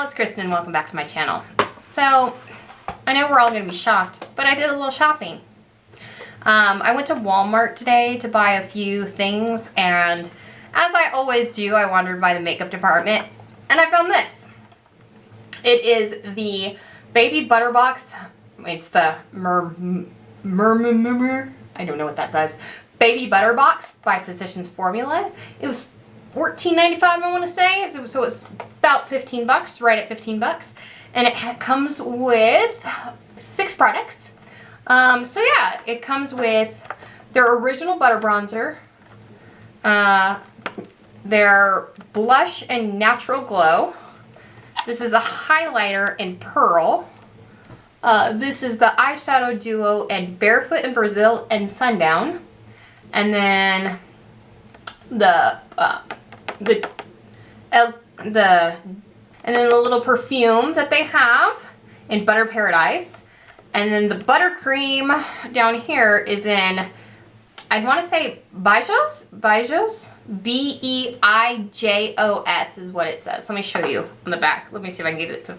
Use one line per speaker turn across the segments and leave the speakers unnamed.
it's Kristen. Welcome back to my channel. So, I know we're all going to be shocked, but I did a little shopping. I went to Walmart today to buy a few things, and as I always do, I wandered by the makeup department, and I found this. It is the Baby Butter Box. It's the I don't know what that says. Baby Butter Box by Physicians Formula. It was $14.95, I want to say. So it's about 15 bucks, right at 15 bucks. And it comes with 6 products. So yeah, it comes with their original butter bronzer, their blush and natural glow. This is a highlighter in pearl. This is the eyeshadow duo and barefoot in Brazil and sundown. And then the little perfume that they have in Butter Paradise. And then the buttercream down here is in, I want to say Beijos? B-E-I-J-O-S is what it says. Let me show you on the back. Let me see if I can get it to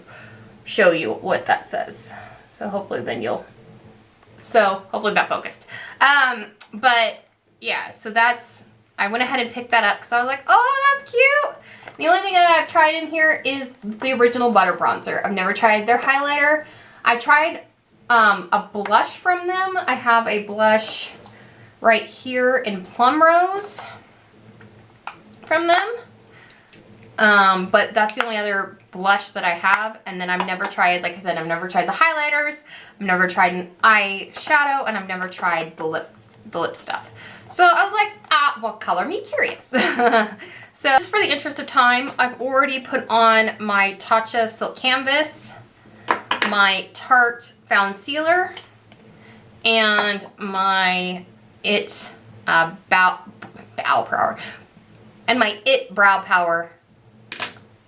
show you what that says. So hopefully then hopefully that focused. But yeah, so I went ahead and picked that up because I was like, oh, that's cute. The only thing that I've tried in here is the original butter bronzer. I've never tried their highlighter. I tried a blush from them. I have a blush right here in Plum Rose from them. But that's the only other blush that I have. And then I've never tried, like I said, I've never tried the highlighters. I've never tried an eyeshadow, and I've never tried the lip stuff. So I was like, well, color me curious. So just for the interest of time, I've already put on my Tatcha Silk Canvas, my Tarte Found Sealer, and my It Brow Power, and my It Brow Power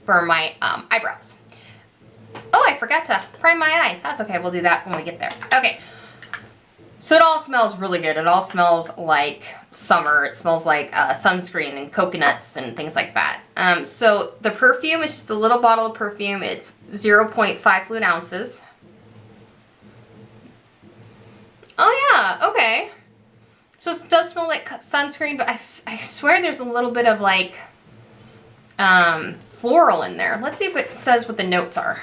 for my eyebrows. Oh, I forgot to prime my eyes. That's okay, we'll do that when we get there. Okay. So it all smells really good. It all smells like summer. It smells like sunscreen and coconuts and things like that. So the perfume is just a little bottle of perfume. It's 0.5 fluid ounces. Oh yeah, okay. So it does smell like sunscreen, but I swear there's a little bit of like floral in there. Let's see if it says what the notes are.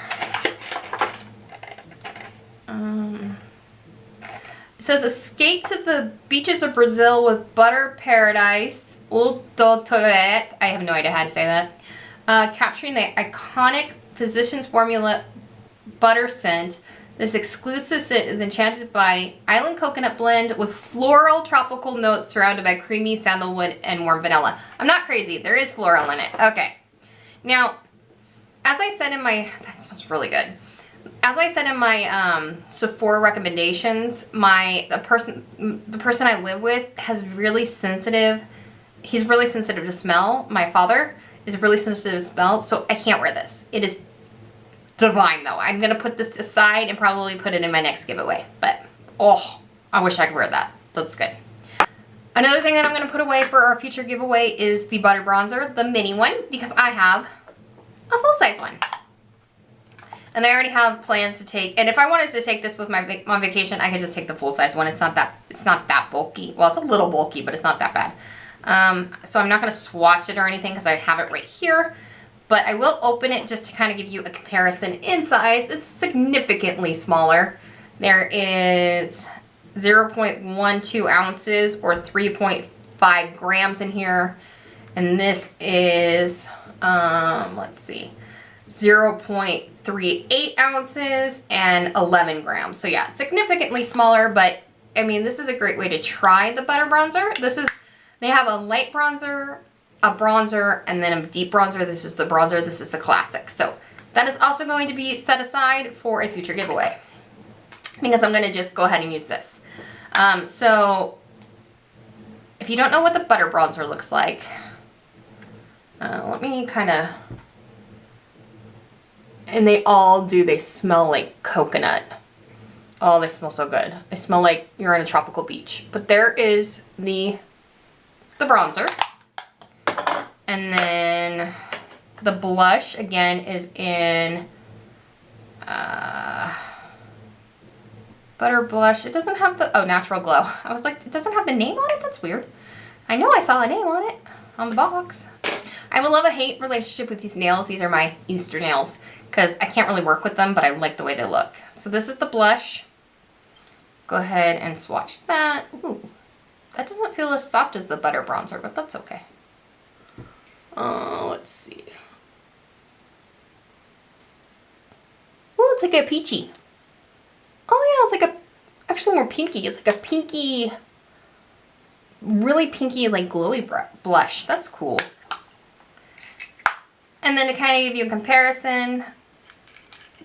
It says, escape to the beaches of Brazil with Butter Paradise, Eau de Toilette. I have no idea how to say that. Capturing the iconic Physicians Formula butter scent. This exclusive scent is enchanted by island coconut blend with floral tropical notes surrounded by creamy sandalwood and warm vanilla. I'm not crazy. There is floral in it. Okay. Now, as I said in my... That smells really good. As I said in my Sephora recommendations, the person I live with has really sensitive, he's really sensitive to smell. My father is really sensitive to smell, so I can't wear this. It is divine though. I'm going to put this aside and probably put it in my next giveaway. But, oh, I wish I could wear that. That's good. Another thing that I'm going to put away for our future giveaway is the butter bronzer, the mini one, because I have a full-size one. And I already have plans to take, and if I wanted to take this with my on vacation, I could just take the full-size one. It's not that bulky. Well, it's a little bulky, but it's not that bad. So I'm not going to swatch it or anything because I have it right here. But I will open it just to kind of give you a comparison in size. It's significantly smaller. There is 0.12 ounces or 3.5 grams in here. And this is, let's see, 0.38 ounces and 11 grams. So yeah, significantly smaller, but I mean, this is a great way to try the butter bronzer. They have a light bronzer, a bronzer, and then a deep bronzer. This is the bronzer. This is the classic. So that is also going to be set aside for a future giveaway because I'm going to just go ahead and use this. So if you don't know what the butter bronzer looks like, let me kind of... And they smell like coconut. Oh, they smell so good. They smell like you're on a tropical beach. But there is the bronzer. And then The blush, again, is in Butter Blush. It doesn't have the, oh, Natural Glow. I was like, it doesn't have the name on it? That's weird. I know I saw a name on it, on the box. I have a love-hate relationship with these nails. These are my Easter nails because I can't really work with them, but I like the way they look. So this is the blush. Let's go ahead and swatch that. Ooh, that doesn't feel as soft as the Butter Bronzer, but that's okay. Let's see. Oh, it's like a peachy. Oh yeah, it's like a, actually more pinky. It's like a pinky, really pinky, like glowy blush. That's cool. And then to kind of give you a comparison,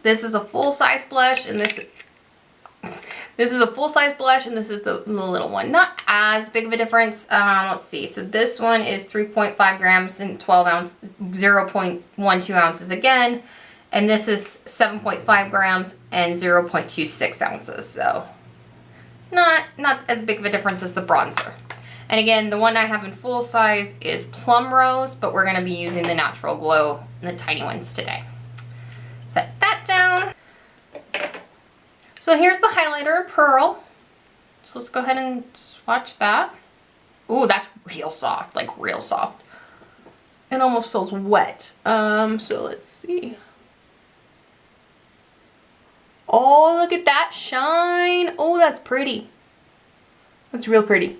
this is a full-size blush, and this is a full-size blush, and this is the little one. Not as big of a difference. Let's see. So this one is 3.5 grams and 12 ounces, 0.12 ounces again. And this is 7.5 grams and 0.26 ounces. So not as big of a difference as the bronzer. And again, the one I have in full size is Plum Rose, but we're going to be using the Natural Glow, the tiny ones today. Set that down. So here's the highlighter in Pearl. So let's go ahead and swatch that. Ooh, that's real soft, like real soft. It almost feels wet. So let's see. Oh, look at that shine. Oh, that's pretty. That's real pretty.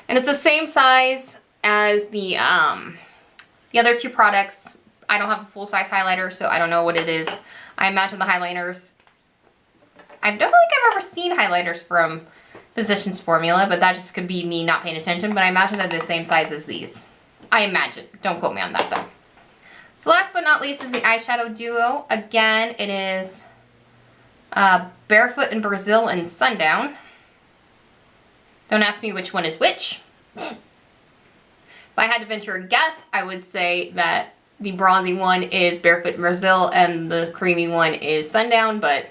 And it's the same size as the other two products. I don't have a full-size highlighter, so I don't know what it is. I imagine the highlighters, I don't think I've ever seen highlighters from Physicians Formula, but that just could be me not paying attention, but I imagine they're the same size as these. I imagine. Don't quote me on that, though. So last but not least is the eyeshadow duo. Again, it is Barefoot in Brazil and Sundown. Don't ask me which one is which. If I had to venture a guess, I would say that the bronzy one is Barefoot in Brazil and the creamy one is Sundown, but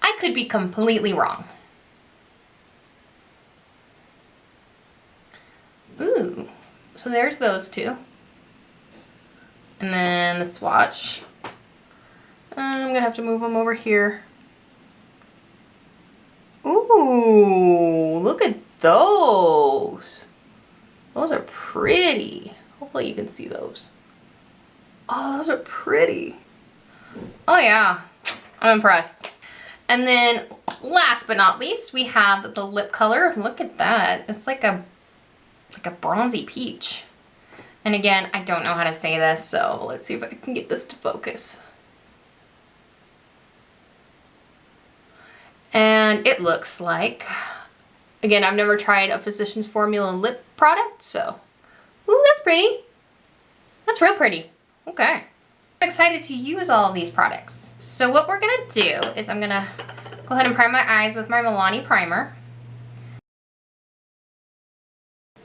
I could be completely wrong. Ooh, so there's those two. And then the swatch. I'm gonna have to move them over here. Ooh, look at those. Those are pretty. Hopefully you can see those. Oh, those are pretty. Oh yeah, I'm impressed. And then last but not least, we have the lip color. Look at that. It's like a bronzy peach. And again, I don't know how to say this, so let's see if I can get this to focus. And it looks like, again, I've never tried a Physicians Formula lip product, so, ooh, that's pretty. That's real pretty. Okay. I'm excited to use all of these products. So what we're gonna do is I'm gonna go ahead and prime my eyes with my Milani primer.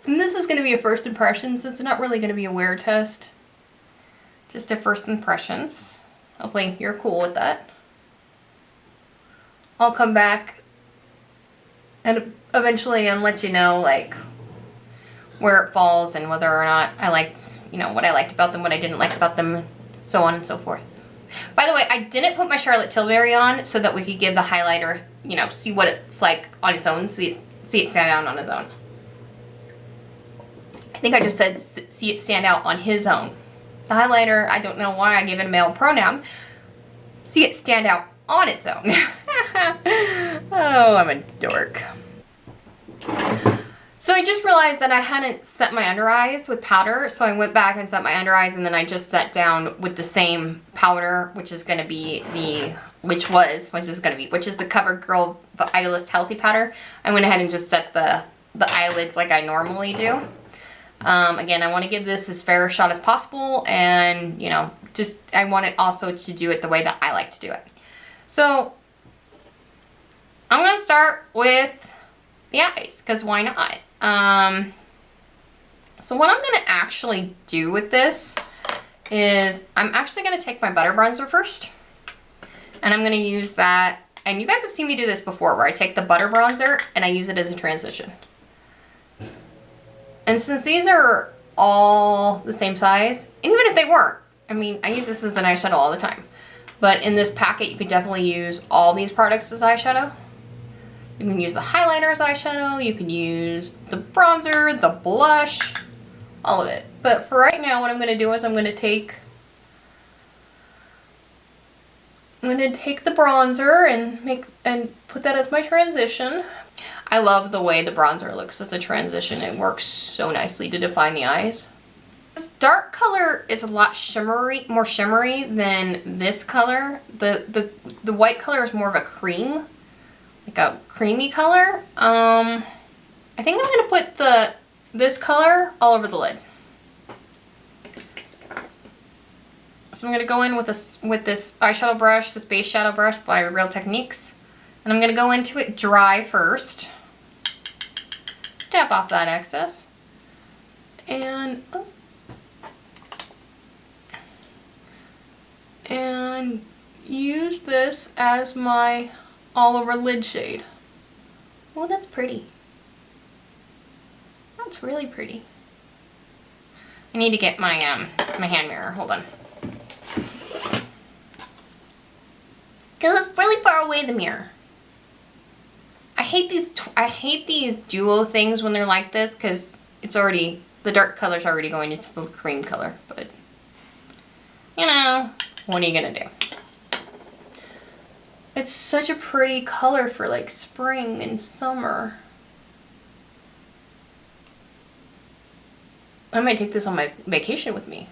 And this is gonna be a first impressions. It's not really gonna be a wear test. Just a first impressions. Hopefully you're cool with that. I'll come back and eventually and let you know like where it falls and whether or not I liked, you know, what I liked about them, what I didn't like about them, so on and so forth. By the way, I didn't put my Charlotte Tilbury on so that we could give the highlighter, you know, see what it's like on its own, see it stand out on its own. I think I just said see it stand out on his own. The highlighter, I don't know why I gave it a male pronoun. See it stand out on its own. Oh, I'm a dork. So I just realized that I hadn't set my under eyes with powder, so I went back and set my under eyes, and then I just set down with the same powder, which is going to be the, which is the CoverGirl Idolist Healthy Powder. I went ahead and just set the eyelids like I normally do. Again, I want to give this as fair a shot as possible, and, you know, just, I want it also to do it the way that I like to do it. So, I'm going to start with the eyes, because why not? So what I'm going to actually do with this is I'm actually going to take my butter bronzer first, and I'm going to use that, and you guys have seen me do this before, where I take the butter bronzer and I use it as a transition. And since these are all the same size. And even if they weren't, I mean, I use this as an eyeshadow all the time. But in this packet, you could definitely use all these products as eyeshadow. You can use the highlighter as eyeshadow. You can use the bronzer, the blush, all of it. But for right now, what I'm going to do is I'm going to take the bronzer and put that as my transition. I love the way the bronzer looks as a transition. It works so nicely to define the eyes. This dark color is a lot more shimmery than this color. The white color is more of a cream, like a creamy color. I think I'm gonna put this color all over the lid. So I'm gonna go in with this eyeshadow brush, this base shadow brush by Real Techniques, and I'm gonna go into it dry first. Tap off that excess, and use this as my all over lid shade. Oh, that's pretty. That's really pretty. I need to get my my hand mirror. Hold on. Because it's really far away, the mirror. I hate these duo things when they're like this, because it's already, the dark color's already going into the cream color, but you know, what are you gonna do? It's such a pretty color for like spring and summer. I might take this on my vacation with me.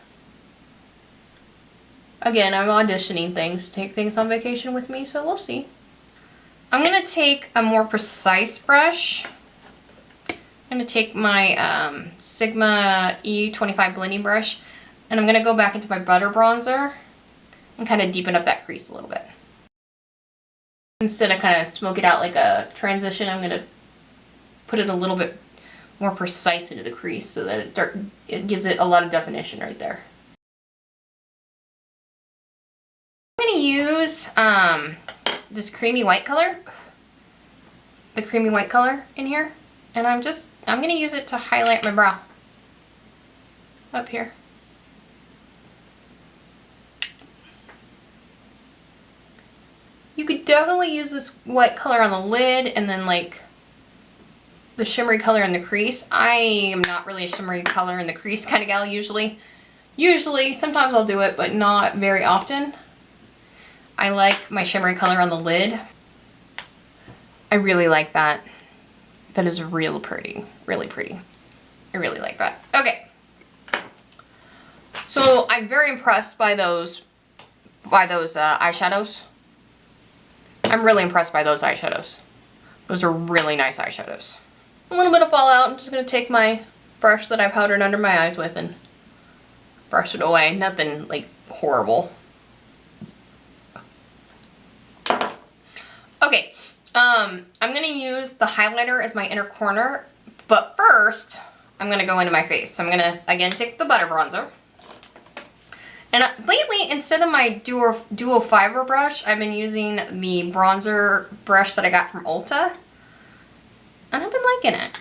Again, I'm auditioning things to take things on vacation with me, so we'll see. I'm going to take a more precise brush. I'm going to take my Sigma E25 blending brush, and I'm going to go back into my butter bronzer and kind of deepen up that crease a little bit. Instead of kind of smoke it out like a transition, I'm going to put it a little bit more precise into the crease so that it gives it a lot of definition right there. I'm going to use this creamy white color, the creamy white color in here, and I'm going to use it to highlight my brow up here. You could definitely use this white color on the lid and then like the shimmery color in the crease. I am not really a shimmery color in the crease kind of gal usually. Sometimes I'll do it, but not very often. I like my shimmery color on the lid. I really like that. That is real pretty, really pretty. I really like that. Okay. So I'm very impressed by those eyeshadows. I'm really impressed by those eyeshadows. Those are really nice eyeshadows. A little bit of fallout. I'm just going to take my brush that I powdered under my eyes with and brush it away. Nothing like horrible. Okay, I'm going to use the highlighter as my inner corner, but first I'm going to go into my face. So I'm going to again take the butter bronzer. And lately, instead of my duo fiber brush, I've been using the bronzer brush that I got from Ulta. And I've been liking it.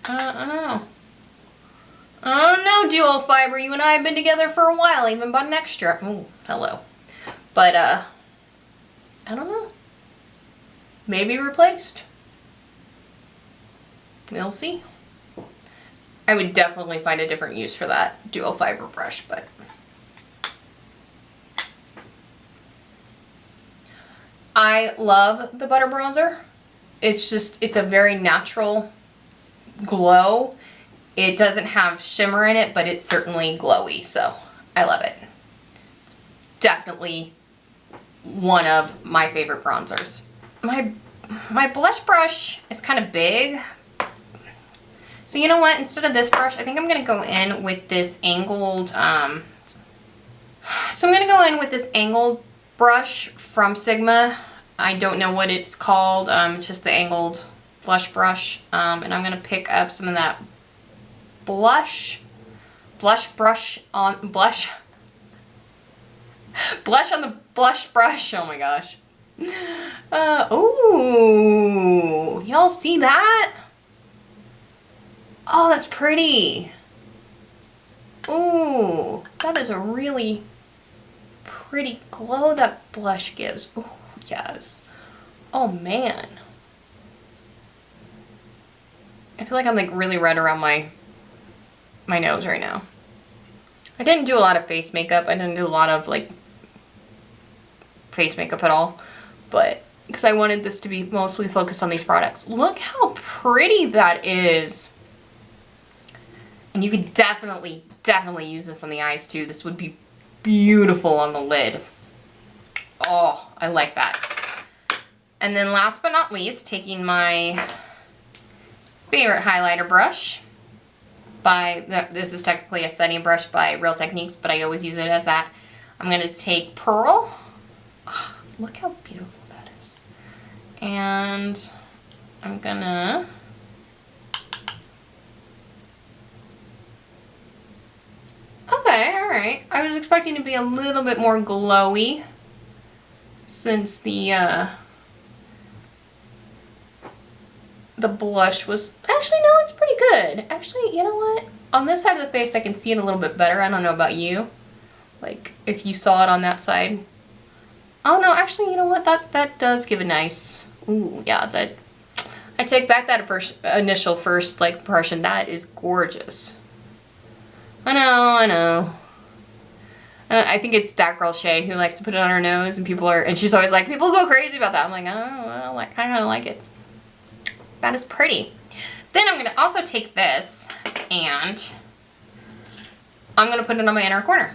I don't know. I don't know, duo fiber. You and I have been together for a while. I even bought an extra. Oh, hello. But, I don't know. Maybe replaced. We'll see. I would definitely find a different use for that duo fiber brush, but I love the butter bronzer. It's a very natural glow. It doesn't have shimmer in it, but it's certainly glowy, so I love it. It's definitely one of my favorite bronzers. My blush brush is kind of big. So you know what? Instead of this brush, I think I'm going to go in with this angled, angled brush from Sigma. I don't know what it's called. It's just the angled blush brush. And I'm going to pick up some of that blush on the blush brush. Oh my gosh. Ooh, y'all see that? Oh, that's pretty. Ooh, that is a really pretty glow that blush gives. Ooh, yes. Oh man. I feel like I'm like really red around my nose right now. I didn't do a lot of face makeup. I didn't do a lot of like face makeup at all, but because I wanted this to be mostly focused on these products. Look how pretty that is. And you could definitely use this on the eyes too. This would be beautiful on the lid. Oh, I like that. And then last but not least, taking my favorite highlighter brush this is technically a setting brush by Real Techniques, but I always use it as that. I'm going to take Pearl. Oh, look how beautiful that is. And I'm going to okay, alright. I was expecting to be a little bit more glowy since the blush was, actually no, it's pretty good. Actually, you know what? On this side of the face I can see it a little bit better. I don't know about you. Like, if you saw it on that side. Oh no, actually, you know what? That does give a nice, ooh, yeah, that, I take back that initial first, like, impression. That is gorgeous. I know. I think it's that girl Shay who likes to put it on her nose, and she's always like, people go crazy about that. I'm like, oh, well, I kind of like it. That is pretty. Then I'm going to also take this and I'm going to put it on my inner corner.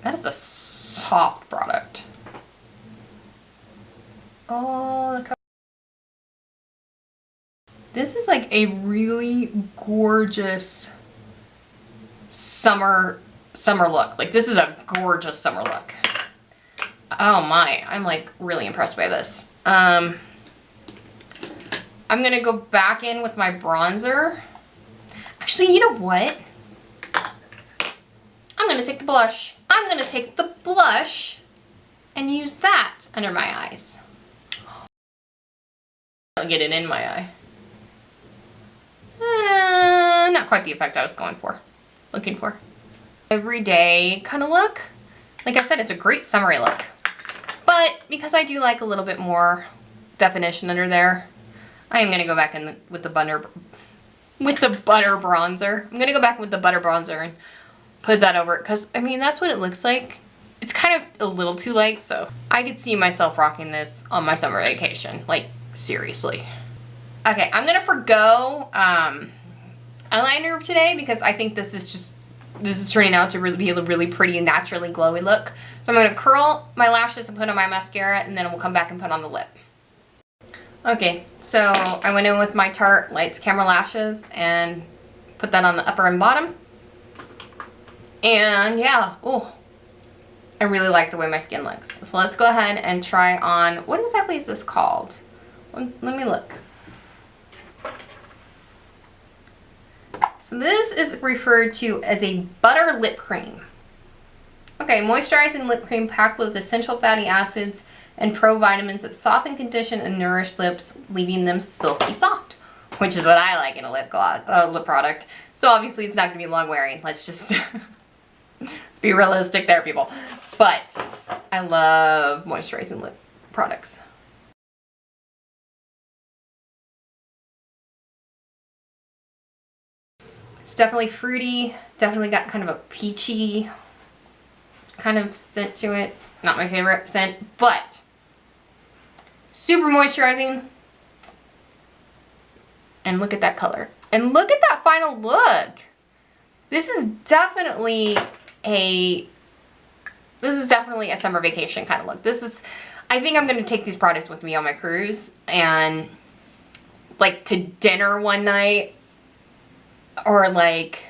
That is a soft product. Oh, look how this is like a really gorgeous summer look. Like, this is a gorgeous summer look. Oh my, I'm like really impressed by this. I'm gonna go back in with my bronzer. Actually, you know what? I'm gonna take the blush. I'm gonna take the blush and use that under my eyes. I'll get it in my eye. Not quite the effect I was looking for. Everyday kind of look. Like I said, it's a great summery look. But because I do like a little bit more definition under there, I am going to go back in with the butter bronzer. I'm going to go back with the butter bronzer and put that over it because, I mean, that's what it looks like. It's kind of a little too light, so I could see myself rocking this on my summer vacation. Like, seriously. Okay, I'm going to forgo eyeliner today because I think this is turning out to really be a really pretty, naturally glowy look. So I'm going to curl my lashes and put on my mascara, and then we'll come back and put on the lip. Okay, so I went in with my Tarte Lights Camera Lashes and put that on the upper and bottom. And yeah, oh, I really like the way my skin looks. So let's go ahead and try on, what exactly is this called? Let me look. So this is referred to as a butter lip cream. Okay, moisturizing lip cream packed with essential fatty acids and provitamins that soften, condition, and nourish lips, leaving them silky soft, which is what I like in a lip product. So obviously it's not going to be long wearing. Let's just let's be realistic there, people. But I love moisturizing lip products. It's definitely fruity, definitely got kind of a peachy kind of scent to it. Not my favorite scent, but super moisturizing. And look at that color. And look at that final look. This is definitely a summer vacation kind of look. I think I'm going to take these products with me on my cruise and like to dinner one night, or like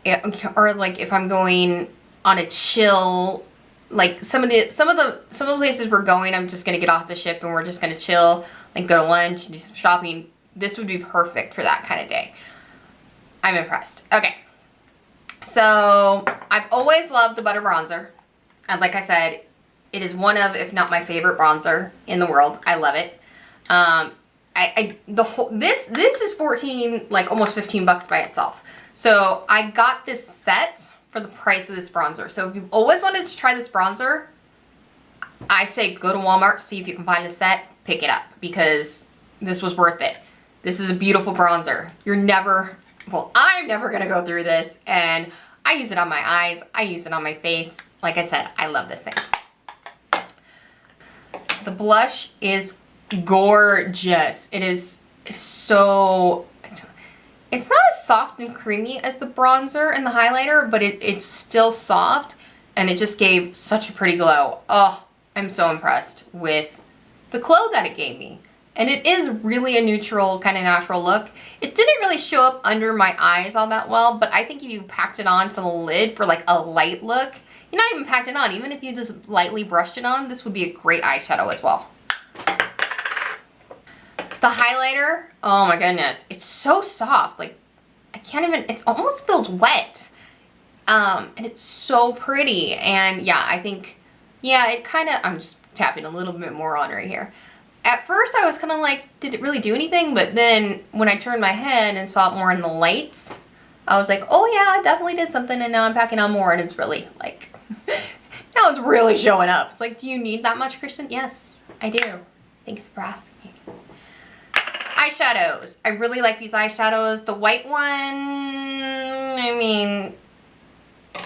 if I'm going on a chill, like some of the places we're going, I'm just gonna get off the ship and we're just gonna chill, like go to lunch, do some shopping. This would be perfect for that kind of day. I'm impressed. Okay, so I've always loved the butter bronzer, and like I said, it is one of, if not my favorite bronzer in the world. I love it. this is 14, like almost 15 bucks by itself. So I got this set for the price of this bronzer. So if you've always wanted to try this bronzer, I say go to Walmart, see if you can find the set, pick it up, because this was worth it. This is a beautiful bronzer. You're never, well, I'm never gonna go through this, and I use it on my eyes, I use it on my face. Like I said, I love this thing. The blush is gorgeous. It's not as soft and creamy as the bronzer and the highlighter, but it's still soft, and it just gave such a pretty glow. Oh, I'm so impressed with the glow that it gave me. And it is really a neutral, kind of natural look. It didn't really show up under my eyes all that well, but I think if you packed it on to the lid for like a light look, you're not even packed it on, even if you just lightly brushed it on, this would be a great eyeshadow as well. The highlighter, oh my goodness, it's so soft. Like, I can't even, it almost feels wet. And it's so pretty. And yeah, I think, yeah, it kind of, I'm just tapping a little bit more on right here. At first I was kind of like, did it really do anything? But then when I turned my head and saw it more in the light, I was like, oh yeah, it definitely did something, and now I'm packing on more, and it's really like, now it's really showing up. It's like, do you need that much, Kristen? Yes, I do. Thanks for asking. Eyeshadows. I really like these eyeshadows. The white one, I mean,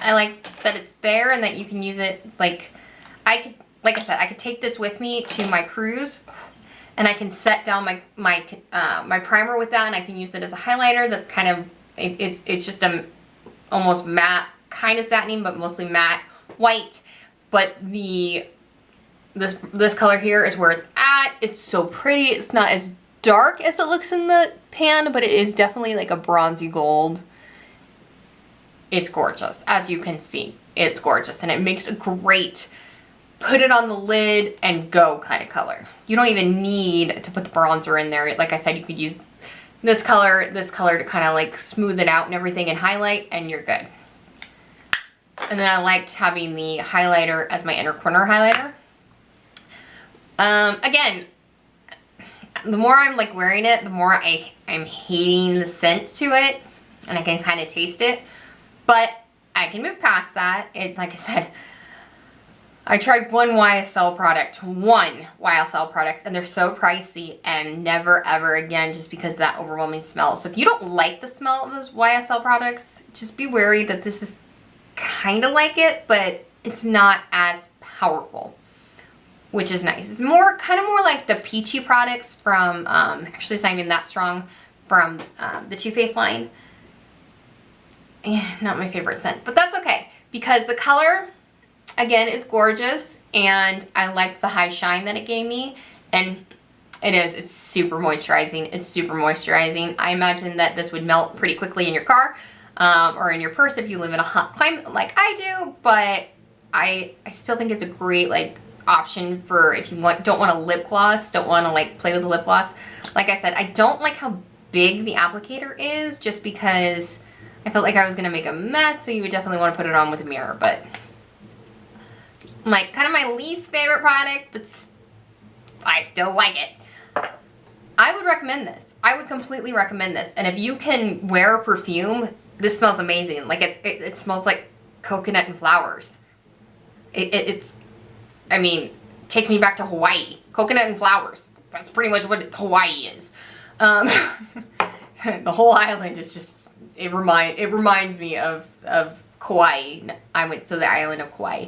I like that it's there and that you can use it, like, like I said, I could take this with me to my cruise, and I can set down my primer with that, and I can use it as a highlighter. That's kind of, it's just a almost matte, kind of satiny, but mostly matte white. But this color here is where it's at. It's so pretty. It's not as dark as it looks in the pan, but it is definitely like a bronzy gold. It's gorgeous, as you can see. It's gorgeous, and it makes a great put it on the lid and go kind of color. You don't even need to put the bronzer in there. Like I said, you could use this color to kind of like smooth it out and everything and highlight, and you're good. And then I liked having the highlighter as my inner corner highlighter. Again, the more I'm like wearing it, the more I'm hating the scent to it, and I can kind of taste it. But I can move past that. Like I said, I tried one YSL product, and they're so pricey, and never ever again, just because of that overwhelming smell. So if you don't like the smell of those YSL products, just be wary that this is kind of like it, but it's not as powerful, which is nice. It's kind of more like the peachy products from, actually it's not even that strong, from the Too Faced line. Not my favorite scent, but that's okay, because the color, again, is gorgeous, and I like the high shine that it gave me, and it's super moisturizing. It's super moisturizing. I imagine that this would melt pretty quickly in your car, or in your purse if you live in a hot climate like I do, but I still think it's a great like option for if you don't want a lip gloss, don't want to like play with the lip gloss. Like I said, I don't like how big the applicator is, just because I felt like I was going to make a mess, so you would definitely want to put it on with a mirror. But kind of my least favorite product, but I still like it. I would recommend this. I would completely recommend this. And if you can wear a perfume, this smells amazing. Like it smells like coconut and flowers. It's, I mean, takes me back to Hawaii. Coconut and flowers. That's pretty much what Hawaii is. The whole island is just, it reminds me of Kauai. I went to the island of Kauai.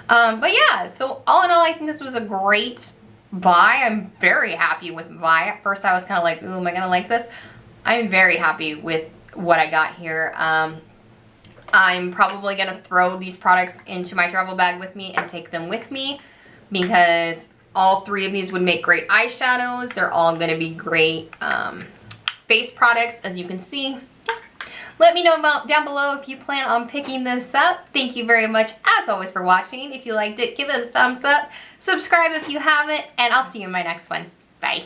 But yeah, so all in all, I think this was a great buy. I'm very happy with the buy. At first I was kind of like, ooh, am I going to like this? I'm very happy with what I got here. I'm probably going to throw these products into my travel bag with me and take them with me, because all three of these would make great eyeshadows. They're all going to be great face products, as you can see. Let me know down below if you plan on picking this up. Thank you very much, as always, for watching. If you liked it, give it a thumbs up. Subscribe if you haven't, and I'll see you in my next one. Bye.